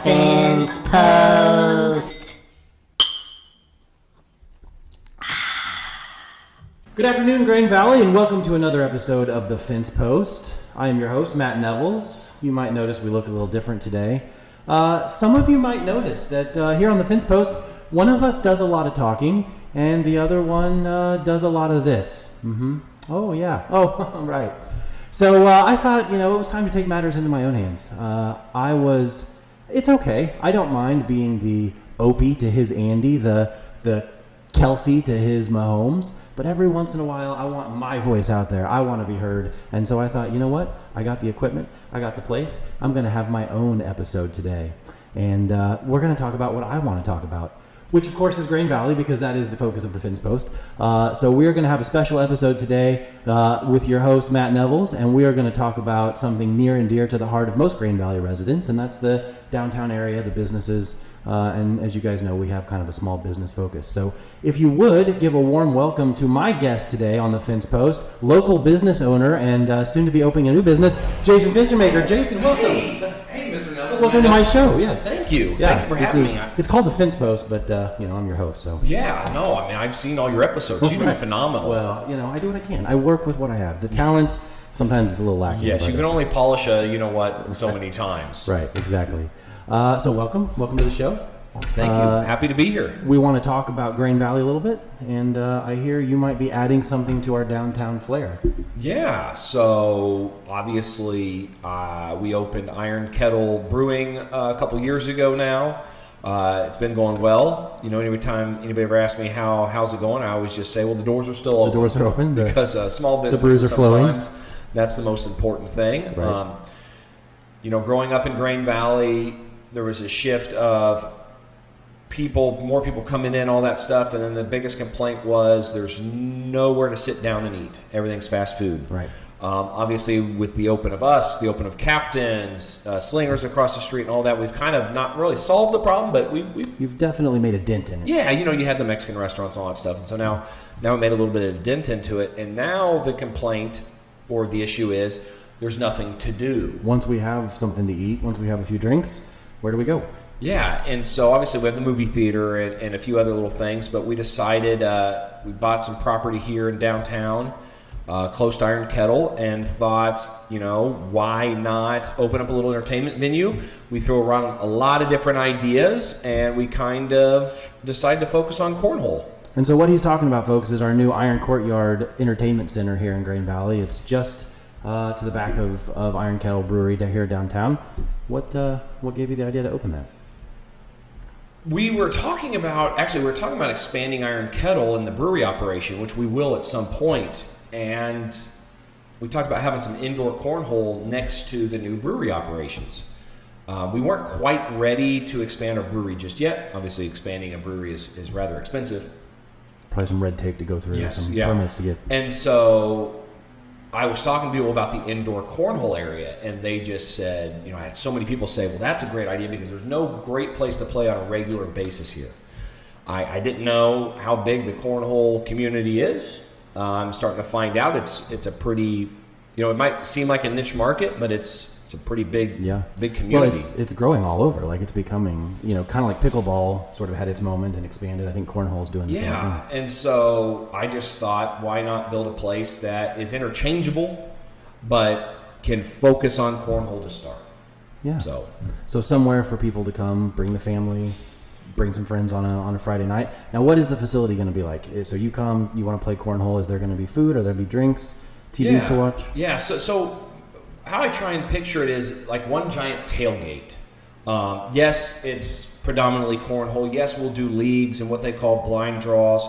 TheNevPost. Good afternoon, Grain Valley, and welcome to another episode of TheNevPost. I am your host, Matt Nevels. You might notice we look a little different today. Some of you might notice that here on TheNevPost, one of us does a lot of talking, and the other one does a lot of this. Oh, yeah. Oh, right. So I thought, it was time to take matters into my own hands. It's okay. I don't mind being the Opie to his Andy, the Kelsey to his Mahomes, but every once in a while I want my voice out there. I want to be heard. And so I thought, you know what? I got the equipment. I got the place. I'm going to have my own episode today. And we're going to talk about what I want to talk about, which of course is Grain Valley, because that is the focus of the TheNevPost. So we're going to have a special episode today with your host, Matt Nevels, and we are going to talk about something near and dear to the heart of most Grain Valley residents, and that's the downtown area, the businesses, and as you guys know, we have kind of a small business focus. So if you would, give a warm welcome to my guest today on the TheNevPost, local business owner and soon to be opening a new business, Jason Finstermaker. Jason, welcome. Hey, Mr. Nevels. Welcome to my show, yes. Thank you. Yeah, Thank you for having me. It's called the TheNevPost, but I'm your host, so. Yeah, no, I've seen all your episodes. You do phenomenal. Well, I do what I can. I work with what I have. The talent sometimes is a little lacking. Yes, you can only polish so many times. Right, exactly. So welcome to the show. Thank you. Happy to be here. We want to talk about Grain Valley a little bit, and I hear you might be adding something to our downtown flair. Yeah, so obviously we opened Iron Kettle Brewing a couple years ago now. It's been going well. Every time anybody ever asks me how's it going, I always just say, well, the doors are still open. The doors are open. Because small businesses, the brews are sometimes flowing. That's the most important thing. Right. Growing up in Grain Valley, there was a shift of more people coming in, all that stuff, and then the biggest complaint was there's nowhere to sit down and eat. Everything's fast food. Right. Obviously, with the open of us, the open of Captain's, Slingers across the street, and all that, we've kind of not really solved the problem, but you've definitely made a dent in it. Yeah, you had the Mexican restaurants and all that stuff, and so now we made a little bit of a dent into it, and now the complaint or the issue is there's nothing to do. Once we have something to eat, once we have a few drinks, where do we go? Yeah, and so obviously we have the movie theater and a few other little things, but we decided we bought some property here in downtown, close to Iron Kettle, and thought, why not open up a little entertainment venue? We throw around a lot of different ideas, and we kind of decided to focus on cornhole. And so what he's talking about, folks, is our new Iron Courtyard Entertainment Center here in Grain Valley. It's just to the back of Iron Kettle Brewery here downtown. What gave you the idea to open that? We were talking about expanding Iron Kettle and the brewery operation, which we will at some point. And we talked about having some indoor cornhole next to the new brewery operations. We weren't quite ready to expand our brewery just yet. Obviously, expanding a brewery is rather expensive. Probably some red tape to go through, permits to get. And so I was talking to people about the indoor cornhole area, and they just said, I had so many people say, well, that's a great idea because there's no great place to play on a regular basis here. I didn't know how big the cornhole community is. I'm starting to find out it's a pretty, it might seem like a niche market, but it's a pretty big community. Well, it's growing all over. Like it's becoming, kind of like pickleball sort of had its moment and expanded. I think cornhole's doing the same thing. Yeah, and so I just thought, why not build a place that is interchangeable, but can focus on cornhole to start? Yeah. So somewhere for people to come, bring the family, bring some friends on a Friday night. Now, what is the facility going to be like? So you come, you want to play cornhole. Is there going to be food? Are there going to be drinks, TVs to watch? Yeah. So how I try and picture it is like one giant tailgate. Yes, it's predominantly cornhole. Yes, we'll do leagues and what they call blind draws.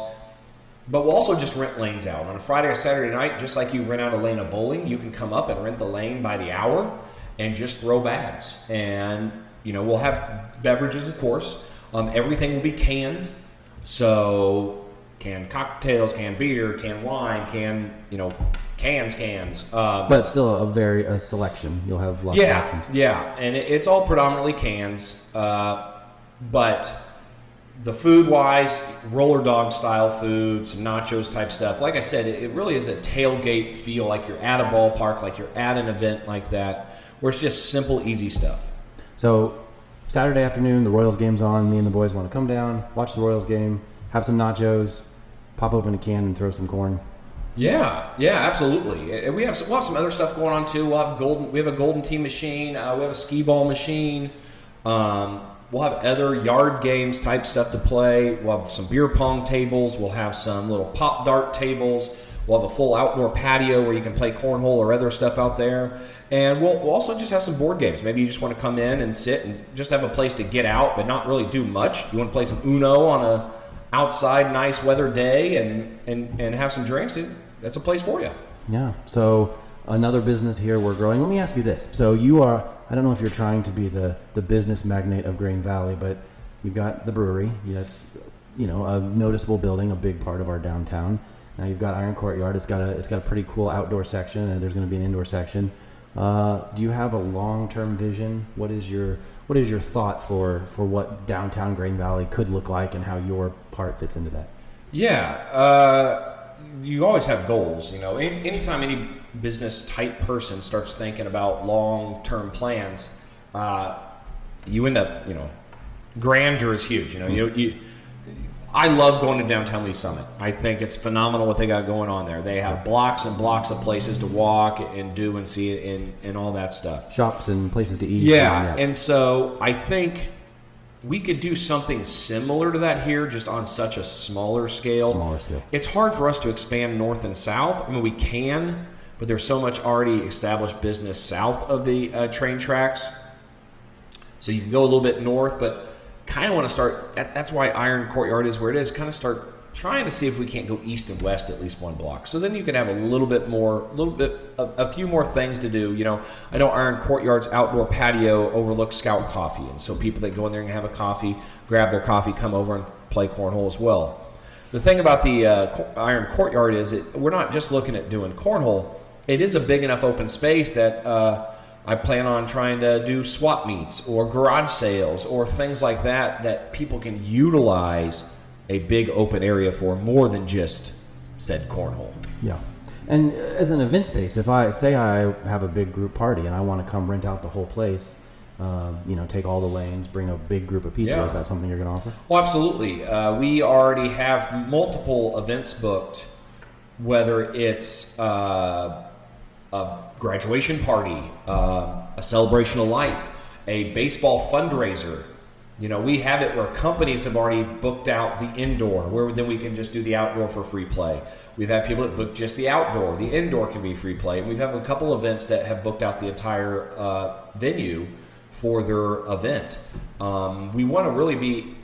But we'll also just rent lanes out. On a Friday or Saturday night, just like you rent out a lane of bowling, you can come up and rent the lane by the hour and just throw bags. And, we'll have beverages, of course. Everything will be canned. So canned cocktails, canned beer, canned wine, cans. But still a selection. You'll have lots of options. Yeah, and it's all predominantly cans. But the food-wise, roller dog style food, some nachos type stuff. Like I said, it really is a tailgate feel, like you're at a ballpark, like you're at an event like that, where it's just simple, easy stuff. So Saturday afternoon, the Royals game's on. Me and the boys want to come down, watch the Royals game, have some nachos, pop open a can, and throw some corn. Yeah, absolutely. We'll have some other stuff going on too. We have a golden tee machine. We have a skee ball machine. We'll have other yard games type stuff to play. We'll have some beer pong tables. We'll have some little pop dart tables. We'll have a full outdoor patio where you can play cornhole or other stuff out there. And we'll also just have some board games. Maybe you just want to come in and sit and just have a place to get out but not really do much. You want to play some Uno on a outside nice weather day and have some drinks. That's a place for you. Yeah. So another business here we're growing. Let me ask you this. So you are, I don't know if you're trying to be the business magnate of Grain Valley, but you've got the brewery. That's, a noticeable building, a big part of our downtown. Now you've got Iron Courtyard. It's got a pretty cool outdoor section, and there's going to be an indoor section. Do you have a long-term vision? What is your thought for what downtown Grain Valley could look like and how your part fits into that? Yeah, you always have goals. Anytime any business type person starts thinking about long-term plans, you end up, grandeur is huge. I love going to downtown Lee Summit. I think it's phenomenal what they got going on there. They have blocks and blocks of places to walk and do and see and all that stuff. Shops and places to eat. Yeah, and so I think we could do something similar to that here, just on such a smaller scale. It's hard for us to expand north and south. I mean, we can, but there's so much already established business south of the train tracks. So you can go a little bit north, but kind of want to start, that's why Iron Courtyard is where it is, kind of start trying to see if we can't go east and west at least one block. So then you can have a few more things to do. I know Iron Courtyard's outdoor patio overlooks Scout Coffee, and so people that go in there and have a coffee, grab their coffee, come over and play cornhole as well. The thing about the Iron Courtyard is we're not just looking at doing cornhole. It is a big enough open space that I plan on trying to do swap meets or garage sales or things like that people can utilize a big open area for more than just said cornhole. Yeah. And as an event space, if I have a big group party and I want to come rent out the whole place, take all the lanes, bring a big group of people, is that something you're going to offer? Well, absolutely. We already have multiple events booked, whether it's a graduation party, a celebration of life, a baseball fundraiser. We have it where companies have already booked out the indoor, where then we can just do the outdoor for free play. We've had people that book just the outdoor. The indoor can be free play. And we've had a couple events that have booked out the entire venue for their event. We want to really be,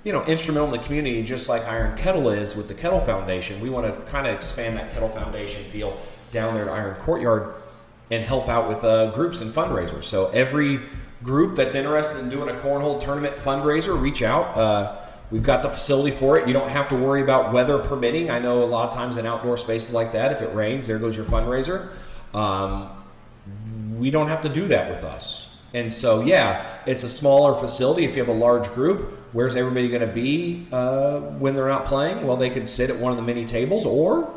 instrumental in the community, just like Iron Kettle is with the Kettle Foundation. We want to kind of expand that Kettle Foundation feel down there at Iron Courtyard and help out with groups and fundraisers. So every group that's interested in doing a cornhole tournament fundraiser, reach out. We've got the facility for it. You don't have to worry about weather permitting. I know a lot of times in outdoor spaces like that, if it rains, there goes your fundraiser. We don't have to do that with us. And so, it's a smaller facility. If you have a large group, where's everybody going to be when they're not playing? Well, they could sit at one of the mini tables or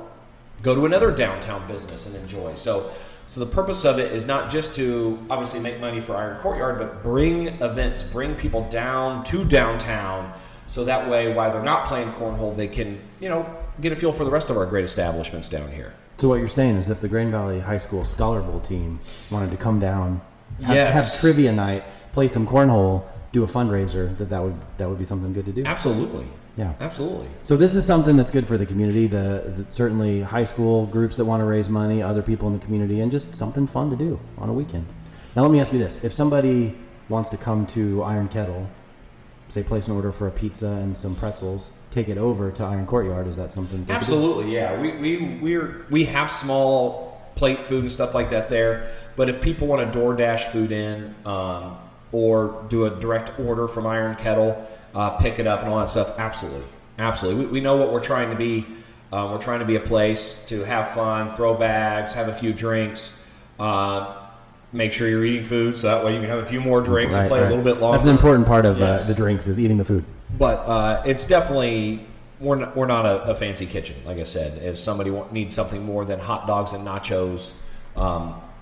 go to another downtown business and enjoy. So the purpose of it is not just to obviously make money for Iron Courtyard, but bring events, bring people down to downtown, so that way while they're not playing cornhole, they can, get a feel for the rest of our great establishments down here. So what you're saying is if the Grain Valley High School Scholar Bowl team wanted to come down, have trivia night, play some cornhole, do a fundraiser, that would be something good to do? Absolutely. Yeah, absolutely. So this is something that's good for the community. The certainly high school groups that want to raise money, other people in the community, and just something fun to do on a weekend. Now, let me ask you this: if somebody wants to come to Iron Kettle, say place an order for a pizza and some pretzels, take it over to Iron Courtyard, is that something? Absolutely, yeah. We have small plate food and stuff like that there, but if people want to DoorDash food in or do a direct order from Iron Kettle, pick it up and all that stuff, absolutely. We know what we're trying to be. We're trying to be a place to have fun, throw bags, have a few drinks, make sure you're eating food so that way you can have a few more drinks and play a little bit longer. That's an important part of the drinks, is eating the food. But it's definitely, we're not a fancy kitchen, like I said. If somebody needs something more than hot dogs and nachos,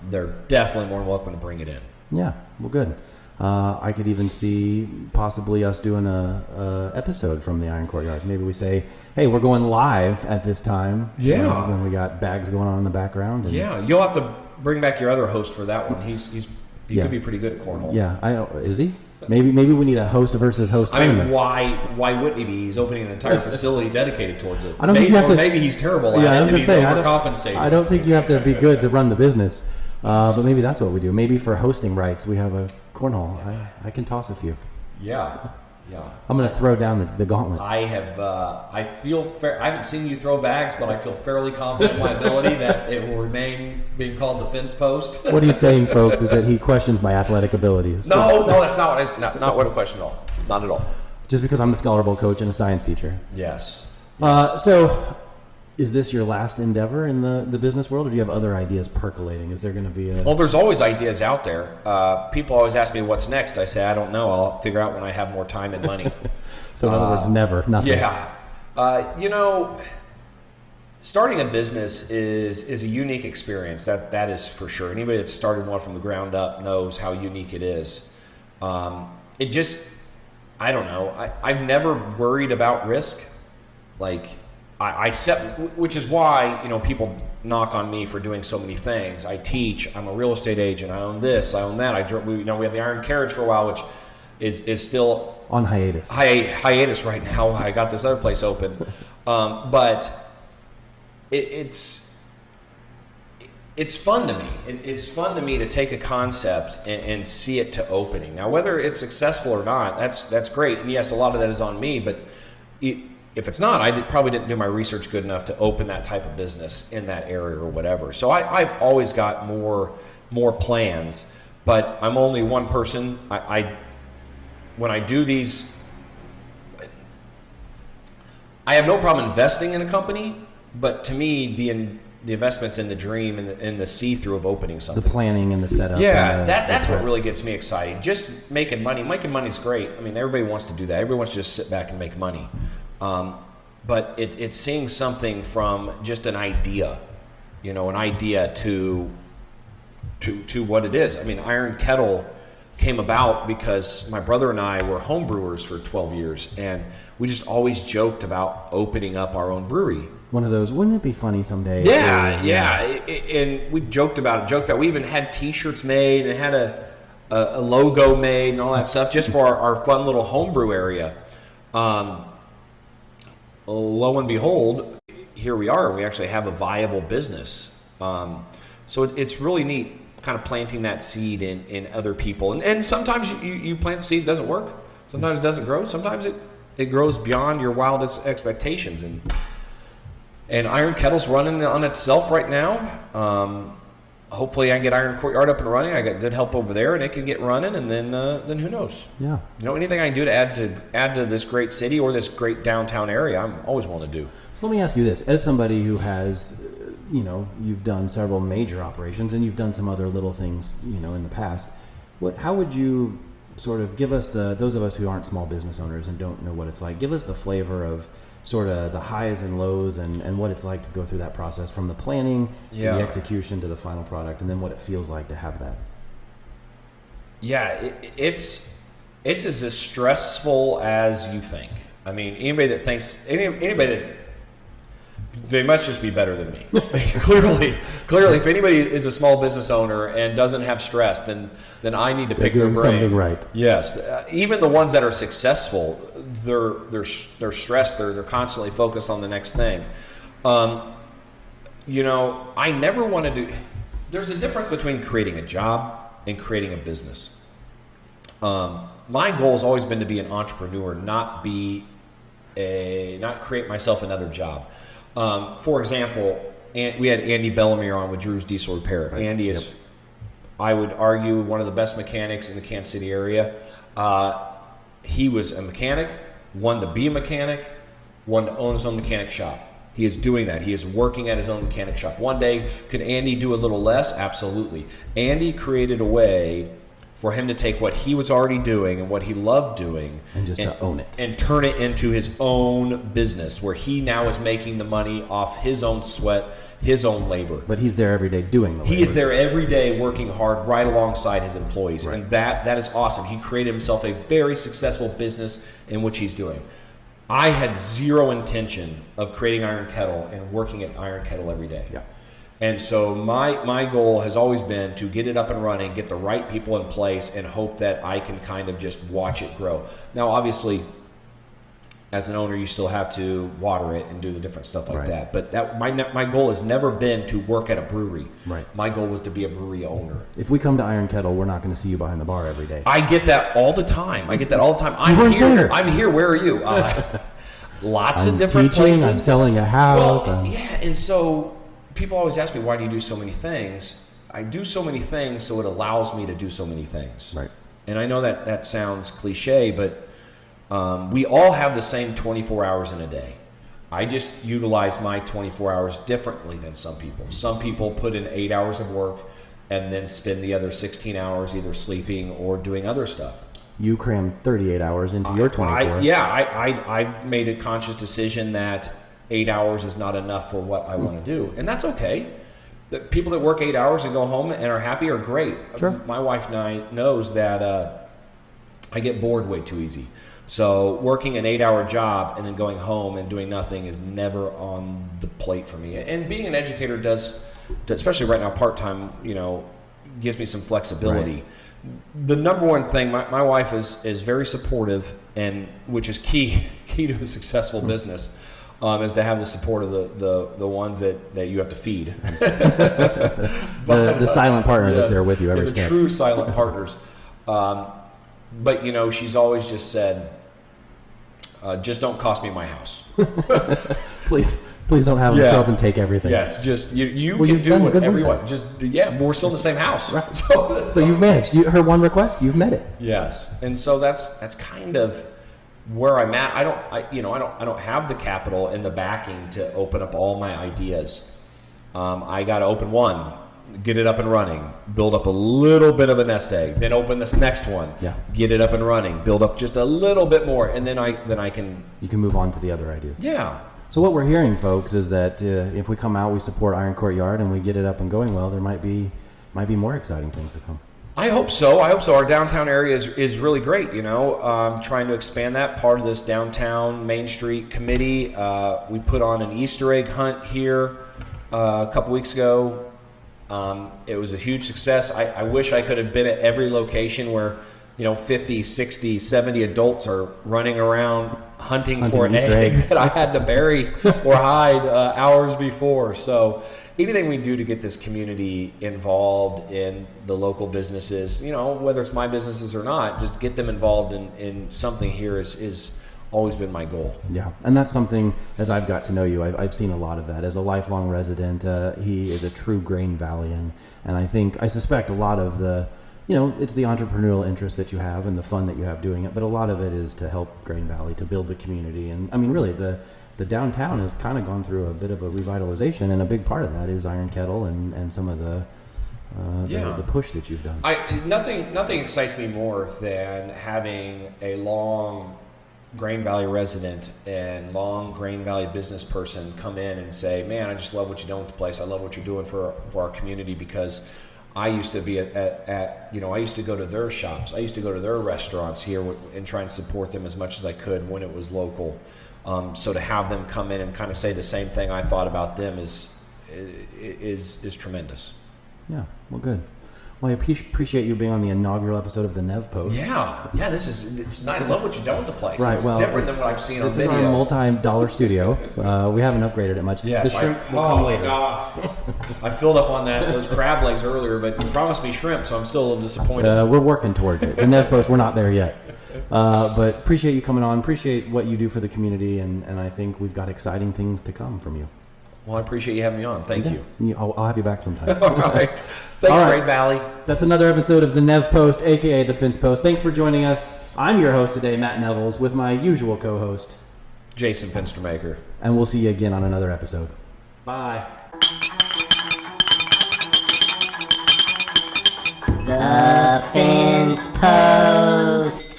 they're definitely more than welcome to bring it in. Yeah, well, good. I could even see possibly us doing a episode from the Iron Courtyard. Maybe we say, hey, we're going live at this time. Yeah. When we got bags going on in the background. And, yeah, you'll have to bring back your other host for that one. He could be pretty good at cornhole. Yeah, is he? Maybe we need a host versus host tournament. I mean, why wouldn't he be? He's opening an entire facility dedicated towards it. I don't think you have to, maybe he's terrible at it. I was going to say, overcompensating. I don't think you have to be good to run the business. But maybe that's what we do. Maybe for hosting rights, we have a cornhole. I can toss a few. Yeah. I'm going to throw down the gauntlet. I feel fair. I haven't seen you throw bags, but I feel fairly confident in my ability that it will remain being called the Fence Post. What he's saying, folks, is that he questions my athletic abilities. No, that's not what I question at all. Not at all. Just because I'm the Scholar Bowl coach and a science teacher. Yes. So, is this your last endeavor in the business world, or do you have other ideas percolating? Is there going to be a... Well, there's always ideas out there. People always ask me what's next. I say, I don't know. I'll figure out when I have more time and money. So in other words, never, nothing. Yeah. Starting a business is a unique experience. That is for sure. Anybody that's started one from the ground up knows how unique it is. I don't know. I've never worried about risk. Like, I set, which is why, people knock on me for doing so many things. I teach. I'm a real estate agent. I own this. I own that. We had the Iron Carriage for a while, which is still on hiatus. Hiatus right now. I got this other place open, but it's fun to me. It's fun to me to take a concept and see it to opening. Now, whether it's successful or not, that's great. And yes, a lot of that is on me, but if it's not, probably didn't do my research good enough to open that type of business in that area or whatever. So I've always got more plans, but I'm only one person. When I do these, I have no problem investing in a company, but to me, the investment's in the dream and the see-through of opening something. The planning and the setup. Yeah, that's what really gets me excited. Just making money. Making money's great. I mean, everybody wants to do that. Everybody wants to just sit back and make money. But it's seeing something from just an idea, an idea to what it is. I mean, Iron Kettle came about because my brother and I were home brewers for 12 years, and we just always joked about opening up our own brewery. One of those, wouldn't it be funny someday? Yeah. And we joked about it. We even had T-shirts made and had a logo made and all that stuff just for our fun little homebrew area. Lo and behold, here we are. We actually have a viable business. So it's really neat kind of planting that seed in other people. And sometimes you plant the seed, it doesn't work. Sometimes it doesn't grow. Sometimes it grows beyond your wildest expectations. And Iron Kettle's running on itself right now. Hopefully I can get Iron Courtyard up and running. I got good help over there, and it can get running, and then who knows? Yeah. Anything I can do to add to this great city or this great downtown area, I'm always willing to do. So let me ask you this: as somebody who has, you've done several major operations, and you've done some other little things, in the past. How would you sort of give us those of us who aren't small business owners and don't know what it's like? Give us the flavor of sort of the highs and lows and what it's like to go through that process from the planning to the execution to the final product, and then what it feels like to have that. Yeah, it's as stressful as you think. I mean, anybody that they must just be better than me. Clearly, if anybody is a small business owner and doesn't have stress, then I need to pick their brain. Something right. Yes, even the ones that are successful, they're stressed. They're constantly focused on the next thing. I never want to do. There's a difference between creating a job and creating a business. My goal has always been to be an entrepreneur, not create myself another job. For example, we had Andy Bellamere on with Drew's Diesel Repair. Right. Andy is, I would argue, one of the best mechanics in the Kansas City area. He was a mechanic, wanted to be a mechanic, wanted to own his own mechanic shop. He is doing that. He is working at his own mechanic shop. One day, could Andy do a little less? Absolutely. Andy created a way for him to take what he was already doing and what he loved doing and just to own it and turn it into his own business, where he now is making the money off his own sweat, his own labor. But he's there every day doing the labor. He is there every day working hard right alongside his employees. Right. And that is awesome. He created himself a very successful business in which he's doing. I had zero intention of creating Iron Kettle and working at Iron Kettle every day. Yeah. And so my goal has always been to get it up and running, get the right people in place, and hope that I can kind of just watch it grow. Now, obviously, as an owner, you still have to water it and do the different stuff like that. But my goal has never been to work at a brewery. Right. My goal was to be a brewery owner. If we come to Iron Kettle, we're not going to see you behind the bar every day. I get that all the time. I'm weren't here. there. I'm here. Where are you? Lots of different teaching, places. I'm selling a house. Well, yeah, and so people always ask me, why do you do so many things? I do so many things so it allows me to do so many things. Right. And I know that sounds cliche, but we all have the same 24 hours in a day. I just utilize my 24 hours differently than some people. Some people put in 8 hours of work and then spend the other 16 hours either sleeping or doing other stuff. You crammed 38 hours into your 24. I made a conscious decision that 8 hours is not enough for what I want to do. And that's okay. The people that work 8 hours and go home and are happy are great. Sure. My wife and I knows that I get bored way too easy. So working an 8-hour job and then going home and doing nothing is never on the plate for me. And being an educator does, especially right now, part-time, gives me some flexibility. Right. The number one thing, my wife is very supportive, and which is key to a successful business. Is to have the support of the ones that you have to feed. the silent partner that's there with you every step. The true silent partners. But, she's always just said, just don't cost me my house. Please don't have them show up and take everything. Yes, just you can do whatever you want. We're still in the same house. Right. So you've managed. Her one request, you've met it. Yes, and so that's kind of where I'm at. I don't have the capital and the backing to open up all my ideas. I got to open one, get it up and running, build up a little bit of a nest egg, then open this next one, get it up and running, build up just a little bit more, and then I can. You can move on to the other ideas. Yeah. So what we're hearing, folks, is that if we come out, we support Iron Courtyard, and we get it up and going well, there might be more exciting things to come. I hope so. Our downtown area is really great, trying to expand that. Part of this downtown Main Street committee, we put on an Easter egg hunt here a couple weeks ago. It was a huge success. I wish I could have been at every location where, 50, 60, 70 adults are running around hunting for an egg that I had to bury or hide hours before. So anything we do to get this community involved in the local businesses, whether it's my businesses or not, just get them involved in something here is always been my goal. Yeah, and that's something, as I've got to know you, I've seen a lot of that. As a lifelong resident, he is a true Grain Valleyian, and I suspect a lot of the, it's the entrepreneurial interest that you have and the fun that you have doing it, but a lot of it is to help Grain Valley, to build the community. And I mean, really, the downtown has kind of gone through a bit of a revitalization, and a big part of that is Iron Kettle and some of the push that you've done. Nothing excites me more than having a long Grain Valley resident and long Grain Valley business person come in and say, man, I just love what you're doing with the place. I love what you're doing for our community, because I used to be I used to go to their shops. I used to go to their restaurants here and try and support them as much as I could when it was local. So to have them come in and kind of say the same thing I thought about them is tremendous. Yeah, well, good. Well, I appreciate you being on the inaugural episode of TheNevPost. Yeah. It's nice. I love what you've done with the place. Right. It's different than what I've seen on video. This is our multi-dollar studio. We haven't upgraded it much. Yes. The shrimp will come later. God. I filled up on those crab legs earlier, but you promised me shrimp, so I'm still a little disappointed. We're working towards it. TheNevPost, we're not there yet. But appreciate you coming on. Appreciate what you do for the community, and I think we've got exciting things to come from you. Well, I appreciate you having me on. Thank you. I'll have you back sometime. All right. Thanks, Grain Valley. That's another episode of TheNevPost, a.k.a. The Fence Post. Thanks for joining us. I'm your host today, Matt Nevels, with my usual co-host, Jason Finstermaker. And we'll see you again on another episode. Bye. The Fence Post.